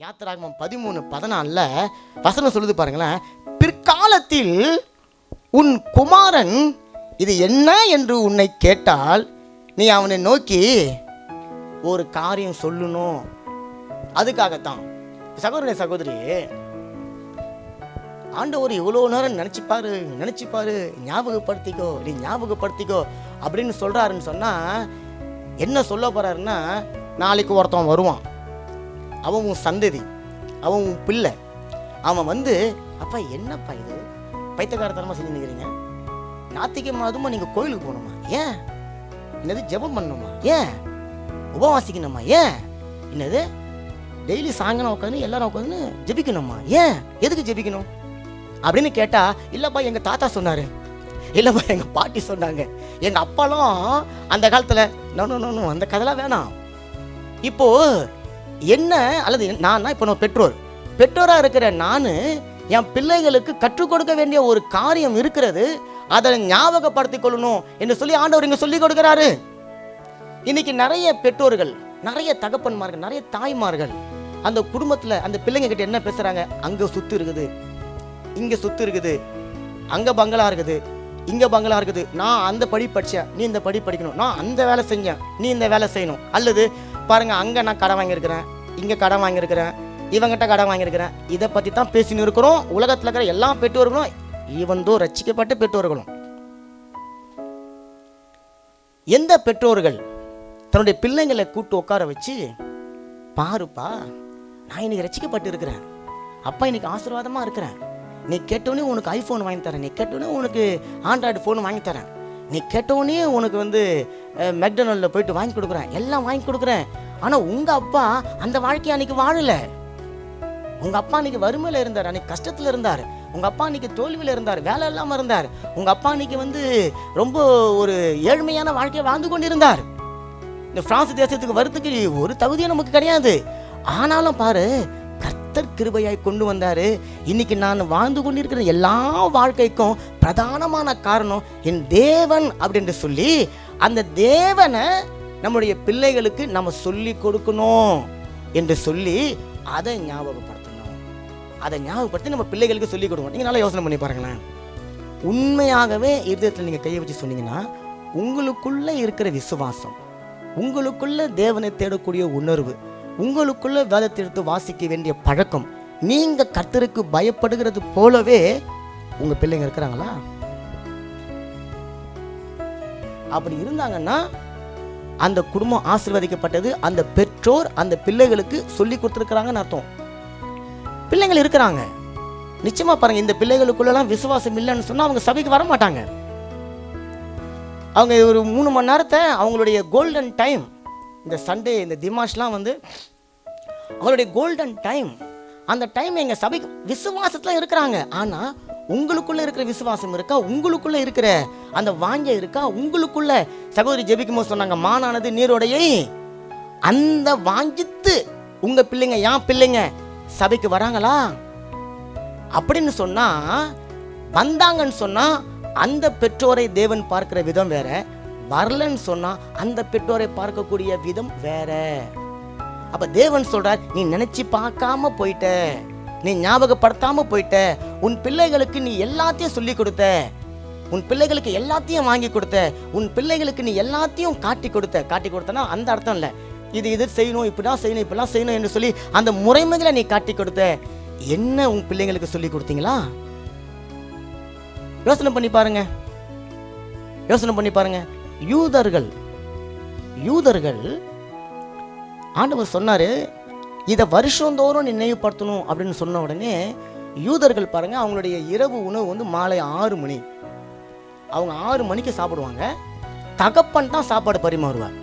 யாத்திராகமம் 13:14 வசனம் சொல்லுது பாருங்களேன். பிற்காலத்தில் உன் குமாரன் இது என்ன என்று உன்னை கேட்டால் நீ அவனை நோக்கி ஒரு காரியம் சொல்லணும். அதுக்காகத்தான் சகோதரனே சகோதரி, ஆண்டவர் இவ்வளோ நேரம் நினச்சிப்பாரு நீ ஞாபகப்படுத்திக்கோ அப்படின்னு சொல்கிறாருன்னு சொன்னால் என்ன சொல்ல போகிறாருன்னா, நாளைக்கு ஒருத்தன் வருவான், அவன் உன் சந்ததி, அவன் உன் பிள்ளை, அவன் வந்து அப்பா என்னப்பா இது பைத்தியக்காரத்தனமாக செஞ்சு நிற்கிறீங்க, ஞாயிற்றுக்கிழமை அதுமா நீங்கள் கோயிலுக்கு போகணுமா, ஏன் என்னது ஜெபம் பண்ணணுமா, ஏன் உபவாசிக்கணுமா, ஏன் என்னது டெய்லி சாயங்காலம் உட்காந்து எல்லாரும் உட்காந்து ஜெபிக்கணுமா, ஏன் எதுக்கு ஜெபிக்கணும் அப்படின்னு கேட்டா, இல்லைப்பா எங்கள் தாத்தா சொன்னார், இல்லைப்பா எங்கள் பாட்டி சொன்னாங்க, எங்கள் அப்பாலாம் அந்த காலத்தில் நோ அந்த கதைலாம் வேணாம். இப்போது என்ன அல்லது நான் இப்போ நான் பெற்றோராக இருக்கிற நான் என் பிள்ளைகளுக்கு கற்றுக் கொடுக்க வேண்டிய ஒரு காரியம் இருக்கிறது, அதை ஞாபகப்படுத்தி கொள்ளணும் என்று சொல்லி ஆண்டவர் இங்கே சொல்லி கொடுக்கிறாரு. இன்னைக்கு நிறைய பெற்றோர்கள், நிறைய தகப்பன்மார்கள், நிறைய தாய்மார்கள் அந்த குடும்பத்தில் அந்த பிள்ளைங்க கிட்ட என்ன பேசுகிறாங்க, அங்கே சொத்து இருக்குது, இங்கே சொத்து இருக்குது, அங்கே பங்களா இருக்குது, இங்கே பங்களா இருக்குது, நான் அந்த படி படித்தேன் நீ இந்த படி படிக்கணும், நான் அந்த வேலை செஞ்சேன் நீ இந்த வேலை செய்யணும், அல்லது பாருங்க அங்கே நான் கடன் வாங்கியிருக்கிறேன், இங்கே கடன் வாங்கியிருக்கிறேன், இவங்கிட்ட கடன் வாங்கியிருக்கிறேன், இதை பற்றி தான் பேசின்னு இருக்கிறோம். உலகத்தில் இருக்கிற எல்லா பெற்றோர்களும், ஈவன்தோ ரட்சிக்கப்பட்ட பெற்றோர்களும். எந்த பெற்றோர்கள் தன்னுடைய பிள்ளைங்களை கூட்டு உட்கார வச்சு, பாருப்பா நான் இன்னைக்கு ரட்சிக்கப்பட்டு இருக்கிறேன், அப்பா இன்னைக்கு ஆசீர்வாதமாக இருக்கிறேன், நீ கேட்டோன்னே உனக்கு ஐஃபோன் வாங்கி தரேன், நீ கேட்டோன்னே உனக்கு ஆண்ட்ராய்டு ஃபோன் வாங்கி தரேன், நீ கேட்டோன்னே உனக்கு வந்து மெக்டொனால்டில் போயிட்டு வாங்கி கொடுக்குறேன், எல்லாம் வாங்கி கொடுக்குறேன், ஆனால் உங்கள் அப்பா அந்த வாழ்க்கையை அன்றைக்கி வாழலை. உங்கள் அப்பா அன்றைக்கி வறுமையில் இருந்தார், அன்றைக்கி கஷ்டத்தில் இருந்தார், உங்கள் அப்பா அன்றைக்கி தோல்வியில் இருந்தார், வேலை இல்லாமல் இருந்தார், உங்கள் அப்பா அன்றைக்கி வந்து ரொம்ப ஒரு ஏழ்மையான வாழ்க்கையை வாழ்ந்து கொண்டு இருந்தார். இந்த பிரான்ஸ் தேசத்துக்கு வரத்துக்கு ஒரு தகுதியும் நமக்கு கிடையாது. ஆனாலும் பாரு, கர்த்தர் கிருபையாய் கொண்டு வந்தார். இன்னைக்கு நான் வாழ்ந்து கொண்டிருக்கிற எல்லா வாழ்க்கைக்கும் பிரதானமான காரணம் என் தேவன் அப்படின்னு சொல்லி, அந்த தேவனை நம்முடைய பிள்ளைகளுக்கு நம்ம சொல்லி கொடுக்கணும் என்று சொல்லி அதை ஞாபகப்படுத்தணும். அதை ஞாபகப்படுத்தி நம்ம பிள்ளைகளுக்கு சொல்லி கொடுக்கணும். நீங்கள் நல்லா யோசனை பண்ணி பாருங்களேன். உண்மையாகவே இருதயத்தில் நீங்கள் கையை வச்சு சொன்னீங்கன்னா, உங்களுக்குள்ளே இருக்கிற விசுவாசம், உங்களுக்குள்ள தேவனை தேடக்கூடிய உணர்வு, உங்களுக்குள்ள வேதத்தை எடுத்து வாசிக்க வேண்டிய பழக்கம், நீங்க கர்த்தருக்கு பயப்படுகிறது போலவே உங்க பிள்ளைங்க இருக்கிறாங்களா? அப்படி இருந்தாங்கன்னா அந்த குடும்பம் ஆசீர்வதிக்கப்பட்டது. அந்த பெற்றோர் அந்த பிள்ளைகளுக்கு சொல்லி கொடுத்துருக்கிறாங்கன்னு அர்த்தம். பிள்ளைங்கள் இருக்கிறாங்க நிச்சயமா. பாருங்க, இந்த பிள்ளைகளுக்குள்ளலாம் விசுவாசம் இல்லைன்னு சொன்னா அவங்க சபைக்கு வர மாட்டாங்க. அவங்க ஒரு 3 மணி நேரத்தை அவங்களுடைய கோல்டன் டைம், இந்த சண்டே இந்த திமாஷ்லாம் வந்து அவங்களுடைய கோல்டன் டைம், அந்த டைம் எங்கள் சபைக்கு விசுவாசத்தில் இருக்கிறாங்க. ஆனால் உங்களுக்குள்ளே இருக்கிற விசுவாசம் இருக்கா? உங்களுக்குள்ளே இருக்கிற அந்த வாஞ்சை இருக்கா? உங்களுக்குள்ள சகோதரி ஜெபிக்கும்போது சொன்னாங்க, மானானது நீரோடையை அந்த வாஞ்சித்து உங்கள் பிள்ளைங்க என் பிள்ளைங்க சபைக்கு வராங்களா அப்படின்னு சொன்னால், வந்தாங்கன்னு சொன்னால் அந்த பெற்றோரை தேவன் பார்க்கிற விதம் வேற, வரலன்னு சொன்னா அந்த பெற்றோரை பார்க்கக்கூடிய விதம் வேற. அப்ப தேவன் சொல்றார், நீ நினைச்சு பார்க்காம போயிட்ட, நீ ஞாபகப்படுத்தாம போயிட்ட, உன் பிள்ளைகளுக்கு நீ எல்லாத்தையும் சொல்லி கொடுத்த, உன் பிள்ளைகளுக்கு எல்லாத்தையும் வாங்கி கொடுத்த, உன் பிள்ளைகளுக்கு நீ எல்லாத்தையும் காட்டி கொடுத்தனா அந்த அர்த்தம் இல்லை, இது செய்யணும், இப்படிதான் செய்யணும், இப்படிலாம் செய்யணும் என்று சொல்லி அந்த முறைமைகளை நீ காட்டி கொடுத்த. என்ன உன் பிள்ளைங்களுக்கு சொல்லி கொடுத்தீங்களா? யோசனை பண்ணி பாருங்க. யூதர்கள் ஆண்டவர் சொன்னாரு, இதை வருஷந்தோறும் நினைவுபடுத்தணும் அப்படின்னு சொன்ன உடனே யூதர்கள் பாருங்க, அவங்களுடைய இரவு உணவு வந்து மாலை 6 மணி. அவங்க 6 மணிக்கு சாப்பிடுவாங்க. தகப்பன் தான் சாப்பாடு பரிமாறுவார்,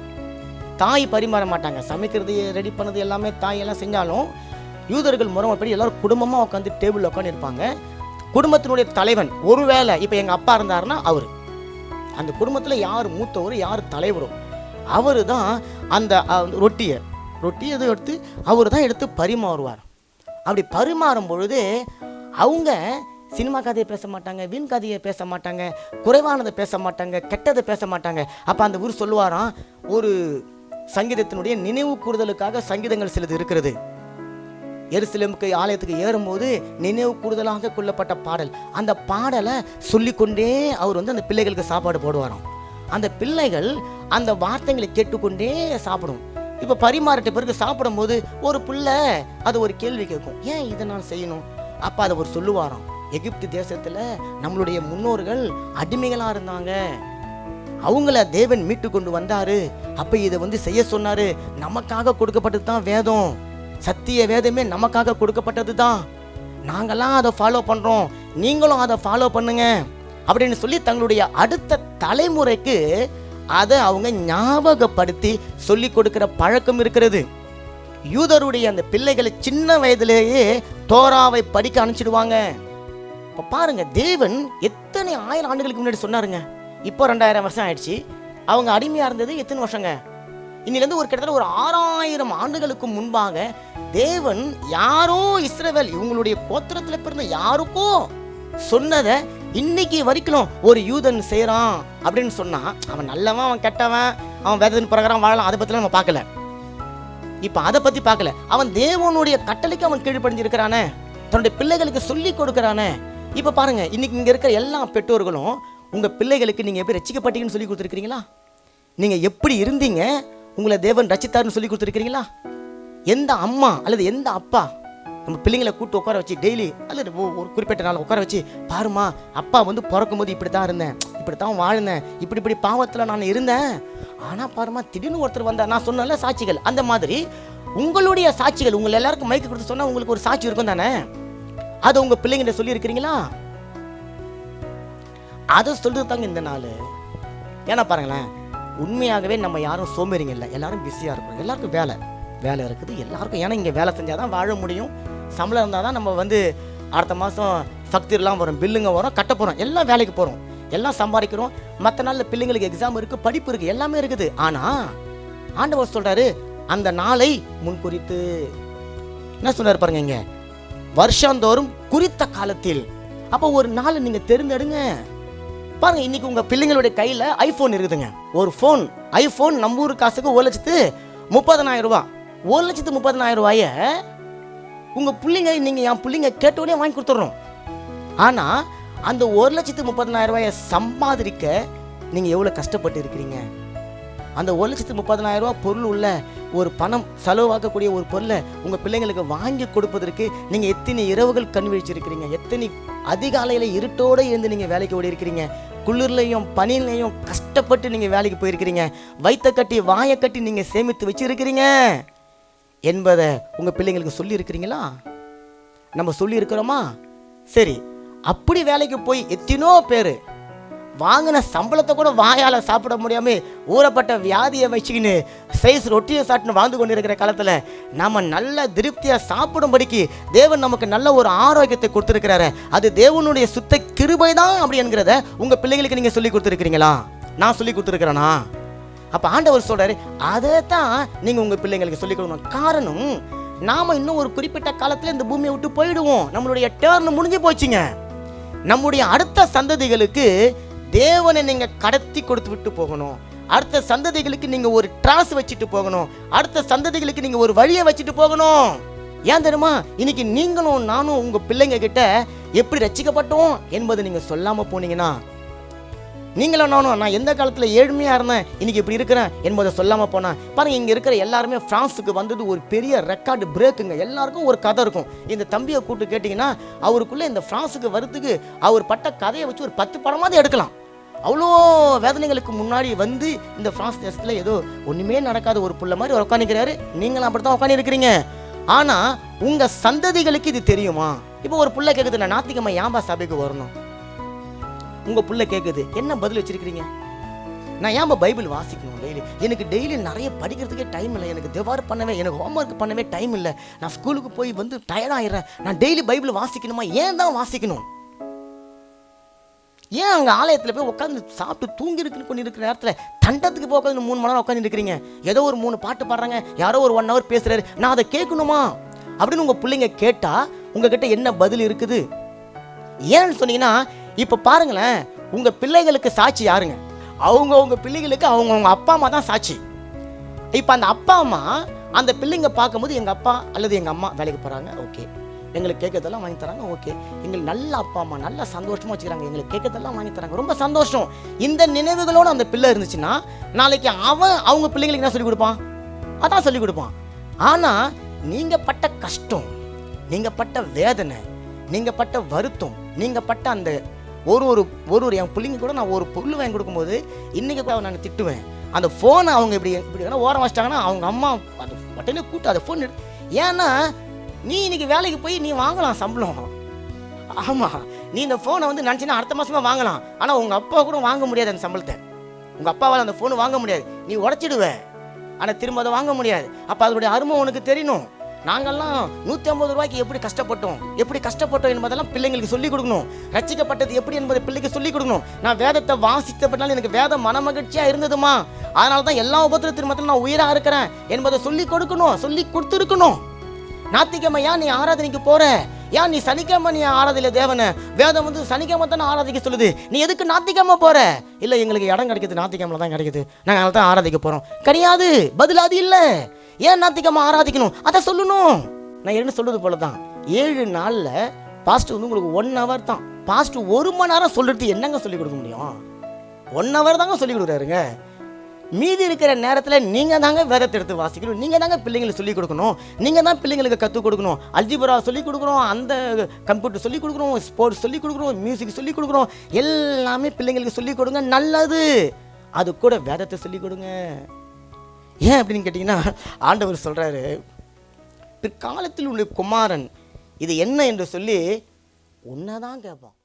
தாய் பரிமாற மாட்டாங்க. சமைக்கிறது ரெடி பண்ணது எல்லாமே தாய் எல்லாம் செஞ்சாலும் யூதர்கள் முறைப்படி எல்லாரும் குடும்பமாக உட்காந்து டேபிளில் உட்காந்து இருப்பாங்க. குடும்பத்தினுடைய தலைவன், ஒருவேளை இப்போ எங்கள் அப்பா இருந்தாருன்னா அவர், அந்த குடும்பத்தில் யார் மூத்தவர் யார் தலைவரும் அவர் தான் அந்த ரொட்டியை எடுத்து அவர் தான் எடுத்து பரிமாறுவார். அப்படி பரிமாறும் பொழுது அவங்க சினிமா கதையை பேச மாட்டாங்க, வீண் கதையை பேச மாட்டாங்க, குறைவானதை பேச மாட்டாங்க, கெட்டதை பேச மாட்டாங்க. அப்போ அந்த ஊர் சொல்லுவாராம், ஒரு சங்கீதத்தினுடைய நினைவு கூறுதலுக்காக சங்கீதங்கள் சிலது இருக்கிறது. எருசலேமுக்கு ஆலயத்துக்கு ஏறும்போது நினைவு கூடுதலாக கொள்ளப்பட்ட பாடல். அந்த பாடலை சொல்லிக்கொண்டே அவர் அந்த பிள்ளைகளுக்கு சாப்பாடு போடுவாராம். அந்த பிள்ளைகள் அந்த வார்த்தைகளை கேட்டுக்கொண்டே சாப்பிடும். இப்போ பரிமாறிட்ட பிறகு சாப்பிடும் போது ஒரு பிள்ளை அது ஒரு கேள்வி கேட்கும், ஏன் இதை நான் செய்யணும்? அப்போ அதை ஒரு சொல்லுவாராம், எகிப்து தேசத்தில் நம்மளுடைய முன்னோர்கள் அடிமைகளாக இருந்தாங்க, அவங்கள தேவன் மீட்டு கொண்டு வந்தாரு, அப்போ இதை செய்ய சொன்னாரு, நமக்காக கொடுக்கப்பட்டது தான் வேதம், சத்திய வேதமே நமக்காக கொடுக்கப்பட்டது தான், நாங்களாம் அதை ஃபாலோ பண்ணுறோம், நீங்களும் அதை ஃபாலோ பண்ணுங்க அப்படின்னு சொல்லி தங்களுடைய அடுத்த தலைமுறைக்கு அதை அவங்க ஞாபகப்படுத்தி சொல்லி கொடுக்கிற பழக்கம் இருக்கிறது. யூதருடைய அந்த பிள்ளைகளை சின்ன வயதிலேயே தோராவை படிக்க அனுப்பிச்சிடுவாங்க. இப்போ பாருங்க, தேவன் எத்தனை 1000 ஆண்டுகளுக்கு முன்னாடி சொன்னாருங்க. இப்போ 2000 வருஷம் ஆயிடுச்சு. அவங்க அடிமையாக இருந்தது எத்தனை வருஷங்க? இன்னிலேருந்து கிட்டத்தட்ட ஒரு 6000 ஆண்டுகளுக்கு முன்பாக தேவன் யாரோ இஸ்ரவேல் இவங்களுடைய கோத்திரத்தில் பிறந்த யாருக்கோ சொன்னதை இன்னைக்கு வரைக்கும் ஒரு யூதன் செய்யறான் அப்படின்னு சொன்னா, அவன் நல்லவன் அவன் கெட்டவன், அவன் வேதத்தின் பிரகாரம் வாழலாம், அதை பத்திலாம் நம்ம பார்க்கல. இப்ப அதை பத்தி பார்க்கல. அவன் தேவனுடைய கட்டளைக்கு அவன் கீழ்ப்படிஞ்சிருக்கிறானே, தன்னுடைய பிள்ளைகளுக்கு சொல்லி கொடுக்கறானே. இப்ப பாருங்க, இன்னைக்கு இங்க இருக்கிற எல்லா பெற்றோர்களும் உங்க பிள்ளைகளுக்கு நீங்க எப்படி ரட்சிக்கப்பட்டீங்கன்னு சொல்லி கொடுத்துருக்கீங்களா? நீங்க எப்படி இருந்தீங்க, உங்களை தேவன் ரட்சித்தாருன்னு சொல்லி கொடுத்துருக்கீங்களா? எந்த அம்மா அல்லது எந்த அப்பா நம்ம பிள்ளைங்களை கூப்பிட்டு உட்கார வச்சு டெய்லி அல்லது ஒரு குறிப்பிட்ட நாள் உட்கார வச்சு, பாருமா அப்பா பிறக்கும் போது இப்படி தான் இருந்தேன், இப்படி தான் வாழ்ந்தேன், இப்படி பாவத்தில் நான் இருந்தேன், ஆனால் பாருமா திடீர்னு ஒருத்தர் வந்தா, நான் சொன்னல சாட்சிகள், அந்த மாதிரி உங்களுடைய சாட்சிகள் உங்களை எல்லாருக்கும் மைக்கு கொடுத்து சொன்னால் உங்களுக்கு ஒரு சாட்சி இருக்கும் தானே? அதை உங்கள் பிள்ளைங்கிட்ட சொல்லி இருக்கிறீங்களா? அதை சொல்றது தாங்க இந்த நாள். ஏன்னா பாருங்களேன், உண்மையாகவே நம்ம யாரும் சோம்பேறிங்க இல்லை, எல்லாரும் பிஸியாக இருப்போம், எல்லாருக்கும் வேலை இருக்குது எல்லாருக்கும். ஏன்னா இங்கே வேலை செஞ்சால் தான் வாழ முடியும், சம்பளம் இருந்தால் தான் நம்ம அடுத்த மாதம் ஃபக்தீர்லாம் வரும், பில்லுங்க வரும், கட்ட போகிறோம், எல்லாம் வேலைக்கு போகிறோம், எல்லாம் சம்பாதிக்கிறோம். மற்ற நாளில் பிள்ளைங்களுக்கு எக்ஸாம் இருக்குது, படிப்பு இருக்குது, எல்லாமே இருக்குது. ஆனால் ஆண்டவர் சொல்கிறாரு, அந்த நாளை முன்குறித்து என்ன சொன்னார் பாருங்க, இங்கே வருஷந்தோறும் குறித்த காலத்தில். அப்போ ஒரு நாளை நீங்கள் தேர்ந்தெடுங்க. பாருங்க, இன்னைக்கு உங்கள் பிள்ளைங்களுடைய கையில் ஐஃபோன் இருக்குதுங்க. ஒரு ஃபோன் ஐஃபோன் நம்ம ஊர் காசுக்கு 1,30,000 ரூபா. 1,30,000 ரூபாய உங்க பிள்ளைங்க, நீங்க என் பிள்ளைங்க கேட்டோடனே வாங்கி கொடுத்துட்றோம். ஆனா அந்த 1,30,000 ரூபாயை சம்பாதிக்க நீங்க எவ்வளவு கஷ்டப்பட்டு இருக்கிறீங்க? அந்த 1,30,000 ரூபா பொருள் உள்ள ஒரு பணம் செலவாக்கக்கூடிய ஒரு பொருளை உங்க பிள்ளைங்களுக்கு வாங்கி கொடுப்பதற்கு நீங்க எத்தனை இரவுகள் கண் விழிச்சிருக்கிறீங்க, எத்தனை அதிகாலையில இருட்டோட இருந்து நீங்க வேலைக்கு ஓடி இருக்கிறீங்க, குளிர்லையும் பனிலையும் கஷ்டப்பட்டு நீங்க வேலைக்கு போயிருக்கிறீங்க, வயிற்ற கட்டி வாயை கட்டி நீங்க சேமித்து வச்சிருக்கிறீங்க என்பதை உங்க பிள்ளைங்களுக்கு சொல்லி இருக்கிறீங்களா? நம்ம சொல்லி இருக்கிறோமா? சரி, அப்படி வேலைக்கு போய் எத்தனோ பேர் வாங்கின சம்பளத்தை கூட வாயால் சாப்பிட முடியாம ஊறப்பட்ட வியாதியை வச்சுக்கின்னு சைஸ் ரொட்டியை சாப்பிட்டு வாழ்ந்து கொண்டு இருக்கிற காலத்தில் நம்ம நல்ல திருப்தியாக சாப்பிடும்படிக்கு தேவன் நமக்கு நல்ல ஒரு ஆரோக்கியத்தை கொடுத்துருக்கிறாரு. அது தேவனுடைய சுத்த கிருபை தான் அப்படி என்கிறத உங்கள் பிள்ளைகளுக்கு நீங்கள் சொல்லி கொடுத்துருக்கிறீங்களா? நான் சொல்லி கொடுத்துருக்கிறேனா? அப்போ ஆண்டவர் சொல்கிறாரு, அதை தான் நீங்கள் உங்கள் பிள்ளைங்களுக்கு சொல்லிக் கொடுக்கணும். காரணம், நாம் இன்னும் ஒரு குறிப்பிட்ட காலத்தில் இந்த பூமியை விட்டு போயிடுவோம். நம்மளுடைய டேர்ன் முடிஞ்சு போச்சுங்க. நம்முடைய அடுத்த சந்ததிகளுக்கு தேவனை நீங்க கடத்தி கொடுத்து விட்டு போகணும். அடுத்த சந்ததிகளுக்கு நீங்க ஒரு டிராஸ் வச்சுட்டு போகணும். அடுத்த சந்ததிகளுக்கு நீங்க ஒரு வழியை வச்சுட்டு போகணும். ஏன் தெரியுமா? இன்னைக்கு நீங்களும் நானும் உங்க பிள்ளைங்க கிட்ட எப்படி ரட்சிக்கப்பட்டோம் என்பதை நீங்க சொல்லாம போனீங்கன்னா, நீங்களும் நானும் நான் எந்த காலத்துல ஏழ்மையா இருந்தேன் இன்னைக்கு இப்படி இருக்கிறேன் என்பதை சொல்லாம போனா, பாருங்க, இங்க இருக்கிற எல்லாருமே பிரான்ஸுக்கு வந்தது ஒரு பெரிய ரெக்கார்டு பிரேக்குங்க. எல்லாருக்கும் ஒரு கதை இருக்கும். இந்த தம்பியை கூப்பிட்டு கேட்டீங்கன்னா அவருக்குள்ள இந்த பிரான்ஸுக்கு வரதுக்கு அவர் பட்ட கதையை வச்சு ஒரு 10 படமாவது எடுக்கலாம். அவ்வளோ வேதனைகளுக்கு முன்னாடி இந்த பிரான்ஸ் தேசத்தில் ஏதோ ஒன்றுமே நடக்காத ஒரு புள்ள மாதிரி உட்காந்துக்கிறாரு. நீங்களும் அப்படி தான் உட்காந்துருக்கிறீங்க. ஆனால் உங்கள் சந்ததிகளுக்கு இது தெரியுமா? இப்போ ஒரு புள்ள கேட்குது, நான் ஞாயிற்றுக்கிழமை ஏன்பா சபைக்கு வரணும்? உங்கள் புள்ள கேட்குது, என்ன பதில் வச்சிருக்கிறீங்க? நான் ஏன்பா பைபிள் வாசிக்கணும் டெய்லி? எனக்கு டெய்லி நிறைய படிக்கிறதுக்கே டைம் இல்லை, எனக்கு தேவார் பண்ணவே, எனக்கு ஹோம்ஒர்க் பண்ணவே டைம் இல்லை, நான் ஸ்கூலுக்கு போய் டயர்டாகிடுறேன், நான் டெய்லி பைபிள் வாசிக்கணுமா? ஏன் தான் வாசிக்கணும்? ஏன் அங்கே ஆலயத்தில் போய் உட்காந்து சாப்பிட்டு தூங்கி கொண்டு இருக்கிற நேரத்தில் தண்டத்துக்கு போய் உட்காந்து 3 மணி நேரம் உட்காந்து இருக்கிறீங்க? ஏதோ ஒரு 3 பாட்டு பாடுறாங்க, யாரோ ஒரு 1 ஹவர் பேசுறாரு, நான் அதை கேட்கணுமா அப்படின்னு உங்கள் பிள்ளைங்க கேட்டால் உங்ககிட்ட என்ன பதில் இருக்குது? ஏன்னு சொன்னீங்கன்னா, இப்போ பாருங்களேன், உங்கள் பிள்ளைகளுக்கு சாட்சி யாருங்க? உங்கள் பிள்ளைகளுக்கு அவங்க அப்பா அம்மா தான் சாட்சி. இப்போ அந்த அப்பா அம்மா அந்த பிள்ளைங்க பார்க்கும்போது எங்கள் அப்பா அல்லது எங்கள் அம்மா வேலைக்கு போகிறாங்க, ஓகே, எங்களுக்கு கேட்கறதெல்லாம் வாங்கி தராங்க, ஓகே, எங்களுக்கு நல்ல அப்பா அம்மா நல்லா சந்தோஷமாக வச்சுக்கிறாங்க, எங்களுக்கு கேட்கறதெல்லாம் வாங்கி தராங்க, ரொம்ப சந்தோஷம். இந்த நினைவுகளோடு அந்த பிள்ளை இருந்துச்சுன்னா நாளைக்கு அவங்க பிள்ளைங்களுக்கு என்ன சொல்லிக் கொடுப்பான்? அதான் சொல்லிக் கொடுப்பான். ஆனால் நீங்கள் பட்ட கஷ்டம், நீங்கள் பட்ட வேதனை, நீங்கள் பட்ட வருத்தம், நீங்கள் பட்ட அந்த ஒரு என் பிள்ளைங்க கூட நான் ஒரு பொருள் வாங்கி கொடுக்கும்போது இன்றைக்கி கூட நான் திட்டுவேன். அந்த ஃபோனை அவங்க இப்படி ஓரம் வச்சிட்டாங்கன்னா அவங்க அம்மா அந்த உடனே கூட்டு அதை ஃபோன் ஏன்னா நீ இன்னைக்கு வேலைக்கு போய் நீ வாங்கலாம் சம்பளம். ஆமாம், நீ இந்த ஃபோனை வந்து நினச்சின்னா அடுத்த மாதமாக வாங்கலாம். ஆனால் உங்கள் அப்பா கூட வாங்க முடியாது அந்த சம்பளத்தை. உங்கள் அப்பாவால் அந்த ஃபோனு வாங்க முடியாது, நீ உடச்சிடுவ. ஆனால் திரும்ப அதை வாங்க முடியாது. அப்போ அதனுடைய அருமை உனக்கு தெரியணும். நாங்கள்லாம் 150 ரூபாய்க்கு எப்படி கஷ்டப்பட்டோம் என்பதெல்லாம் பிள்ளைங்களுக்கு சொல்லிக் கொடுக்கணும். ரட்சிக்கப்பட்டது எப்படி என்பதை பிள்ளைக்கு சொல்லிக் கொடுக்கணும். நான் வேதத்தை வாசித்தப்பட்டாலும் எனக்கு வேதம் மனமகிழ்ச்சியாக இருந்ததுமா, அதனால தான் எல்லா உபத்திரத்தின் நான் உயிராக இருக்கிறேன் என்பதை சொல்லிக் கொடுக்கணும், சொல்லி கொடுத்துருக்கணும். ஞாயிற்றுக்கிழமை ஏன் நீ ஆராதனைக்கு போற? ஏன் நீ சனிக்கிழமை நீ ஆராதில தேவனை? வேதம் வந்து சனிக்கிழமை தானே ஆராதிக்க சொல்லுது, நீ எதுக்கு ஞாயிற்றுக்கிழமை போற? இல்லை, எங்களுக்கு இடம் கிடைக்குது, ஞாயிற்றுக்கிழமை தான் கிடைக்குது, நாங்கள் அதனால தான் ஆராதிக்க போகிறோம். கிடையாது, பதில் அது இல்லை. ஏன் ஞாயிற்றுக்கிழமை ஆராதிக்கணும் அதை சொல்லணும். நான் என்ன சொல்றது போல தான் 7 நாளில் பாஸ்ட் வந்து உங்களுக்கு 1 hour தான். பாஸ்ட் 1 மணி நேரம் சொல்றது என்னங்க சொல்லிக் கொடுக்க முடியும்? 1 hour தாங்க சொல்லிக் கொடுக்குறாருங்க. மீதி இருக்கிற நேரத்தில் நீங்கள் தாங்க வேதத்தை எடுத்து வாசிக்கணும், நீங்கள் தாங்க பிள்ளைங்களுக்கு சொல்லிக் கொடுக்கணும், நீங்கள் தான் பிள்ளைங்களுக்கு கற்றுக் கொடுக்கணும். அல்ஜிப்ரா சொல்லிக் கொடுக்குறோம், அந்த கம்ப்யூட்டர் சொல்லிக் கொடுக்குறோம், ஸ்போர்ட்ஸ் சொல்லிக் கொடுக்குறோம், மியூசிக் சொல்லிக் கொடுக்குறோம், எல்லாமே பிள்ளைங்களுக்கு சொல்லிக் கொடுங்க, நல்லது. அது கூட வேதத்தை சொல்லிக் கொடுங்க. ஏன் அப்படின்னு கேட்டிங்கன்னா ஆண்டவர் சொல்கிறாரு, பிற்காலத்தில் உள்ள குமாரன் இது என்ன என்று சொல்லி உன்னை தான் கேட்பான்.